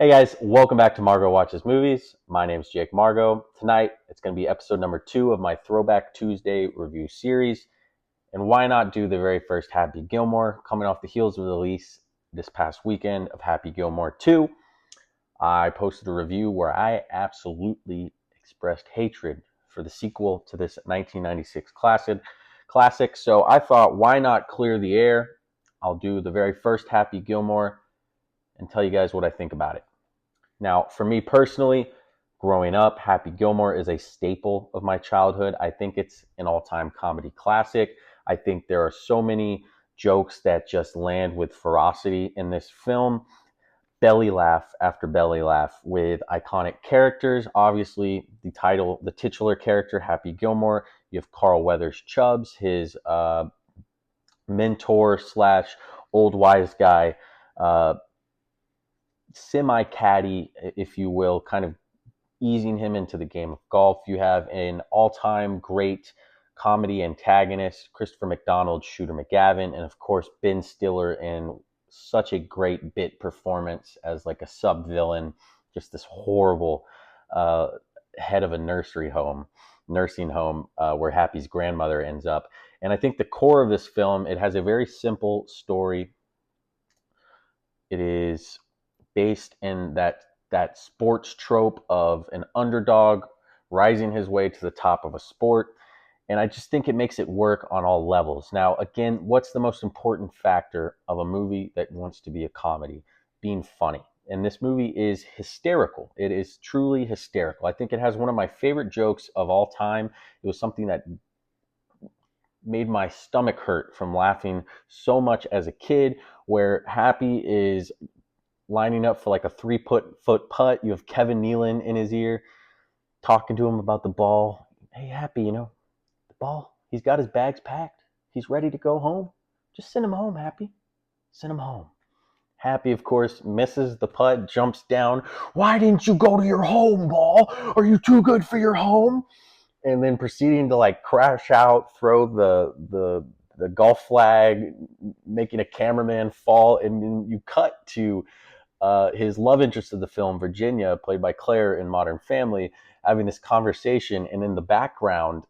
Hey guys, welcome back to Margot Watches Movies. My name is Jake Margot. Tonight, it's going to be episode number 2 of my Throwback Tuesday review series. And why not do the very first Happy Gilmore, coming off the heels of the release this past weekend of Happy Gilmore 2. I posted a review where I absolutely expressed hatred for the sequel to this 1996 classic. So I thought, why not clear the air? I'll do the very first Happy Gilmore and tell you guys what I think about it. Now, for me personally, growing up, Happy Gilmore is a staple of my childhood. I think it's an all-time comedy classic. I think there are so many jokes that just land with ferocity in this film. Belly laugh after belly laugh with iconic characters. Obviously, the titular character, Happy Gilmore. You have Carl Weathers Chubbs, his mentor slash old wise guy, uh, semi-caddy, if you will, kind of easing him into the game of golf. You have an all-time great comedy antagonist, Christopher McDonald, Shooter McGavin, and of course Ben Stiller in such a great bit performance as like a sub-villain, just this horrible uh, head of a nursing home where Happy's grandmother ends up. And I think the core of this film, it has a very simple story. It is based in that sports trope of an underdog rising his way to the top of a sport. And I just think it makes it work on all levels. Now, again, what's the most important factor of a movie that wants to be a comedy? Being funny. And this movie is hysterical. It is truly hysterical. I think it has one of my favorite jokes of all time. It was something that made my stomach hurt from laughing so much as a kid, where Happy is lining up for like a 3 foot putt. You have Kevin Nealon in his ear talking to him about the ball. Hey, Happy, the ball, he's got his bags packed. He's ready to go home. Just send him home, Happy. Send him home. Happy, of course, misses the putt, jumps down. Why didn't you go to your home, ball? Are you too good for your home? And then proceeding to like crash out, throw the golf flag, making a cameraman fall, and then you cut to his love interest of the film, Virginia, played by Claire in Modern Family, having this conversation, and in the background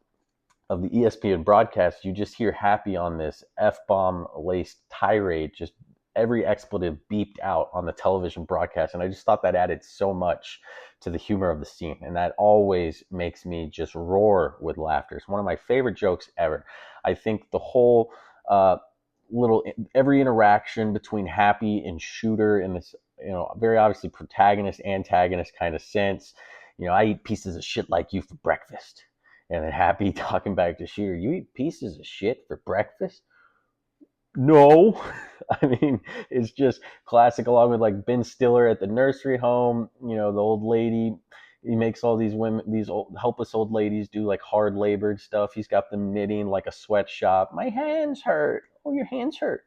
of the ESPN broadcast, you just hear Happy on this F-bomb laced tirade, just every expletive beeped out on the television broadcast. And I just thought that added so much to the humor of the scene. And that always makes me just roar with laughter. It's one of my favorite jokes ever. I think the whole every interaction between Happy and Shooter in this, very obviously protagonist, antagonist kind of sense. I eat pieces of shit like you for breakfast. And then Happy talking back to Shooter, you eat pieces of shit for breakfast? No. I mean, it's just classic, along with like Ben Stiller at the nursery home, the old lady. He makes all these women, these old, helpless old ladies do like hard labored stuff. He's got them knitting like a sweatshop. My hands hurt. Oh, your hands hurt.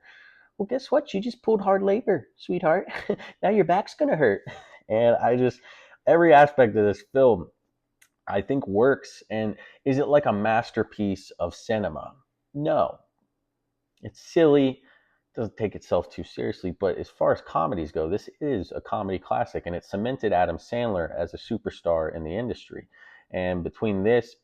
Well, guess what? You just pulled hard labor, sweetheart. Now your back's going to hurt. And every aspect of this film, I think works. And is it like a masterpiece of cinema? No. It's silly, doesn't take itself too seriously, but as far as comedies go, this is a comedy classic, and it cemented Adam Sandler as a superstar in the industry. And between this,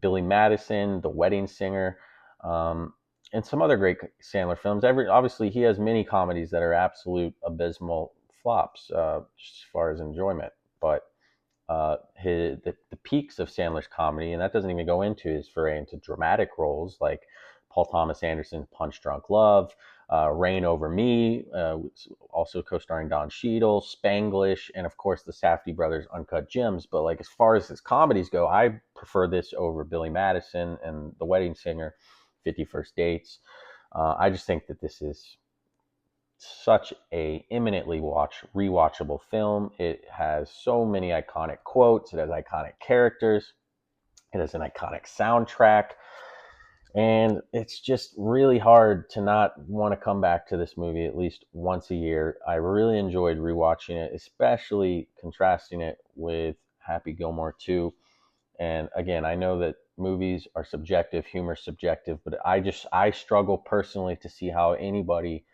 Billy Madison, The Wedding Singer, and some other great Sandler films, obviously he has many comedies that are absolute abysmal flops, just as far as enjoyment. But the peaks of Sandler's comedy, and that doesn't even go into his foray into dramatic roles like Paul Thomas Anderson's Punch Drunk Love, Reign Over Me, also co-starring Don Cheadle, Spanglish, and of course the Safdie brothers' Uncut Gems. But like as far as his comedies go, I prefer this over Billy Madison and The Wedding Singer, 50 First Dates. I just think that this is such a eminently rewatchable film. It has so many iconic quotes. It has iconic characters. It has an iconic soundtrack. And it's just really hard to not want to come back to this movie at least once a year. I really enjoyed rewatching it, especially contrasting it with Happy Gilmore 2. And again, I know that movies are subjective, humor is subjective, but I struggle personally to see how anybody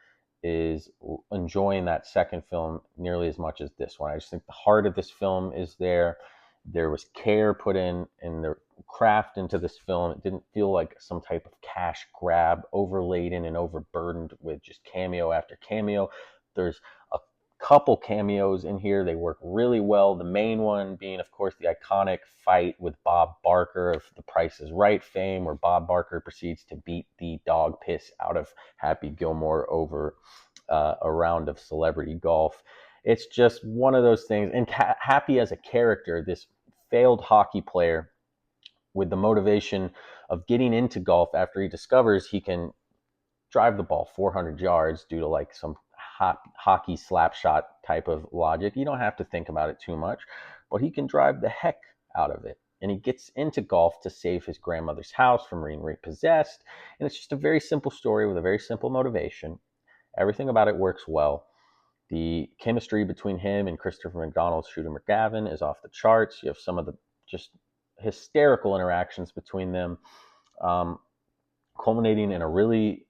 is enjoying that second film nearly as much as this one. I just think the heart of this film is there. There was care put in the craft into this film. It didn't feel like some type of cash grab, overladen and overburdened with just cameo after cameo. There's a couple cameos in here. They work really well. The main one being, of course, the iconic fight with Bob Barker of The Price is Right fame, where Bob Barker proceeds to beat the dog piss out of Happy Gilmore over a round of celebrity golf. It's just one of those things. And Happy as a character, this failed hockey player with the motivation of getting into golf after he discovers he can drive the ball 400 yards due to like some hockey slap shot type of logic. You don't have to think about it too much, but he can drive the heck out of it. And he gets into golf to save his grandmother's house from being repossessed. And it's just a very simple story with a very simple motivation. Everything about it works well. The chemistry between him and Christopher McDonald's Shooter McGavin is off the charts. You have some of the just hysterical interactions between them, culminating in a really,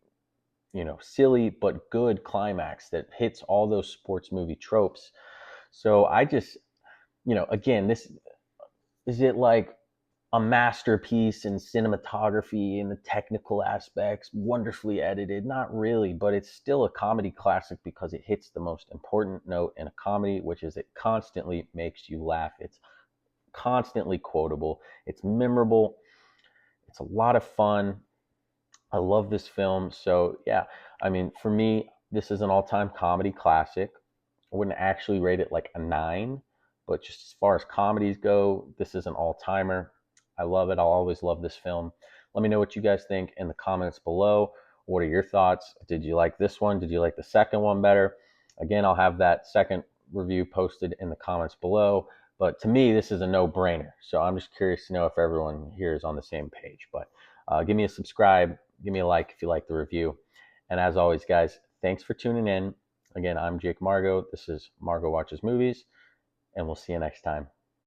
silly but good climax that hits all those sports movie tropes. So I just, again, this is it like a masterpiece in cinematography and the technical aspects, wonderfully edited? Not really, but it's still a comedy classic because it hits the most important note in a comedy, which is it constantly makes you laugh. It's constantly quotable. It's memorable. It's a lot of fun. I love this film. So yeah, I mean, for me, this is an all-time comedy classic. I wouldn't actually rate it like a 9, but just as far as comedies go, this is an all-timer. I love it. I'll always love this film. Let me know what you guys think in the comments below. What are your thoughts? Did you like this one? Did you like the second one better? Again, I'll have that second review posted in the comments below. But to me, this is a no-brainer. So I'm just curious to know if everyone here is on the same page. But give me a subscribe. Give me a like if you like the review. And as always, guys, thanks for tuning in. Again, I'm Jake Margo. This is Margo Watches Movies, and we'll see you next time.